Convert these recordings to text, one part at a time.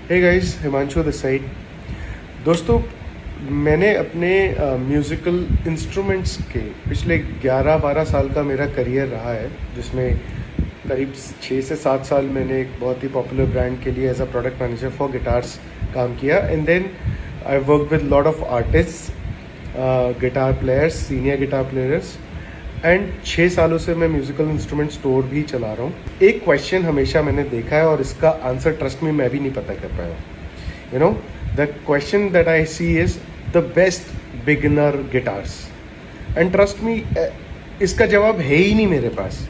Hey guys, Himanshu this side. दोस्तों, मैंने अपने म्यूज़िकल इंस्ट्रूमेंट्स के पिछले 11-12 साल का मेरा करियर रहा है, जिसमें करीब 6 से 7 साल मैंने एक बहुत ही पॉपुलर ब्रांड के लिए as a product manager for guitars काम किया। And then I work with lot of artist, guitar players, senior guitar players, and 6 सालों से मैं म्यूज़िकल इंस्ट्रूमेंट स्टोर भी चला रहा हूँ। एक क्वेश्चन हमेशा मैंने देखा है और इसका आंसर ट्रस्ट में मैं भी नहीं पता कर पाया। You know, the question that I see is the best beginner guitars, and trust me, इसका जवाब है ही नहीं मेरे पास।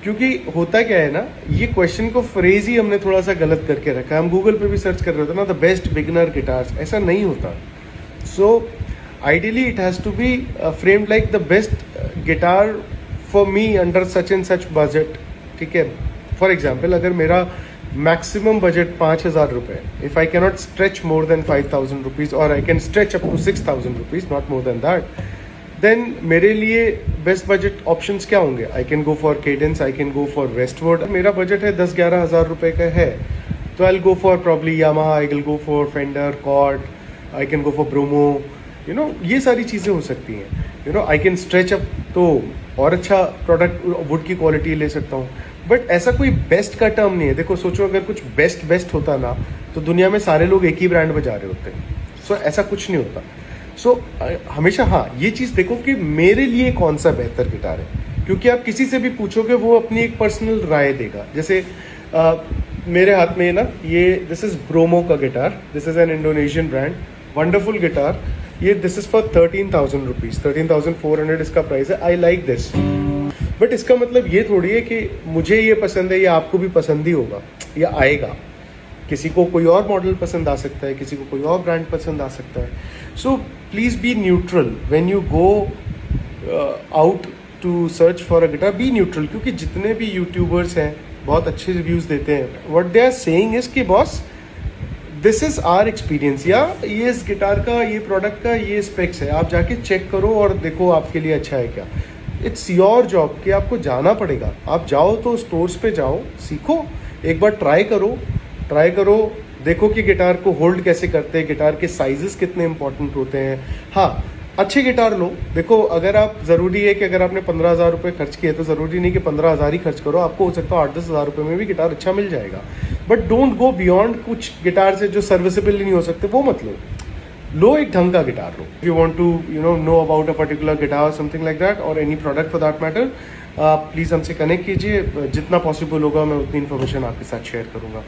क्योंकि होता क्या है ना, ये क्वेश्चन को फ्रेज ही हमने थोड़ा सा गलत करके रखा है। हम गूगल पे भी सर्च कर रहे होते ना, द बेस्ट बिगिनर गिटार्स, ऐसा नहीं होता। सो ideally it has to be framed like the best guitar for me under such and such budget। ठीक है, फॉर एग्जाम्पल अगर मेरा मैक्सिमम बजट 5,000 रुपये, if I cannot stretch more than 5,000 rupees और I can stretch up to 6,000 rupees, not more than that, then मेरे लिए best budget options क्या होंगे? I can go for Kadence, I can go for Westwood. मेरा बजट है 10-11 हज़ार रुपये का है, तो I will go for probably Yamaha, I will go for Fender, Cort, I can go for Bromo. You no, ये सारी चीज़ें हो सकती हैं। You know, I can stretch up तो और अच्छा प्रोडक्ट वुड की क्वालिटी ले सकता हूँ। बट ऐसा कोई बेस्ट का टर्म नहीं है। देखो, सोचो अगर कुछ बेस्ट होता ना, तो दुनिया में सारे लोग एक ही ब्रांड बजा रहे होते हैं। सो ऐसा कुछ नहीं होता। सो हमेशा हाँ, ये चीज़ देखो कि मेरे लिए कौन सा बेहतर गिटार है, क्योंकि आप किसी से भी पूछोगे वो अपनी एक पर्सनल राय देगा। जैसे मेरे हाथ में ना, ये दिस इज़ ब्रोमो का guitar, this is an Indonesian brand, wonderful guitar. ये दिस इज फॉर 13,000 रुपीज़, 13,400 इसका प्राइस है। आई लाइक दिस, बट इसका मतलब ये थोड़ी है कि मुझे ये पसंद है या आपको भी पसंद ही होगा या आएगा। किसी को कोई और मॉडल पसंद आ सकता है, किसी को कोई और ब्रांड पसंद आ सकता है। So please be neutral when you go out to search for a guitar. Be neutral, क्योंकि जितने भी यूट्यूबर्स हैं बहुत अच्छे रिव्यूज़ देते हैं। What they are saying is कि boss, this is our experience, या ये इस गिटार का, ये प्रोडक्ट का ये स्पेक्स है, आप जाके चेक करो और देखो आपके लिए अच्छा है क्या। इट्स योर जॉब कि आपको जाना पड़ेगा। आप जाओ तो स्टोर्स पे जाओ, सीखो, एक बार ट्राई करो, देखो कि गिटार को होल्ड कैसे करते हैं, गिटार के साइजेस कितने इंपॉर्टेंट होते हैं। हाँ, अच्छे गिटार लो। देखो, अगर आप, ज़रूरी है कि अगर आपने 15,000 रुपये खर्च किए तो ज़रूरी नहीं कि 15,000 ही खर्च करो। आपको हो सकता है 8-10 हज़ार रुपये में भी गिटार अच्छा मिल जाएगा। But don't go beyond. कुछ गिटार से जो सर्विसेबल ही नहीं हो सकते वो मत लो एक ढंग का गिटार लो। You want to know about a particular guitar, something like that, और any product for that matter, please हमसे कनेक्ट कीजिए। जितना पॉसिबल होगा मैं उतनी इन्फॉर्मेशन आपके साथ शेयर करूँगा।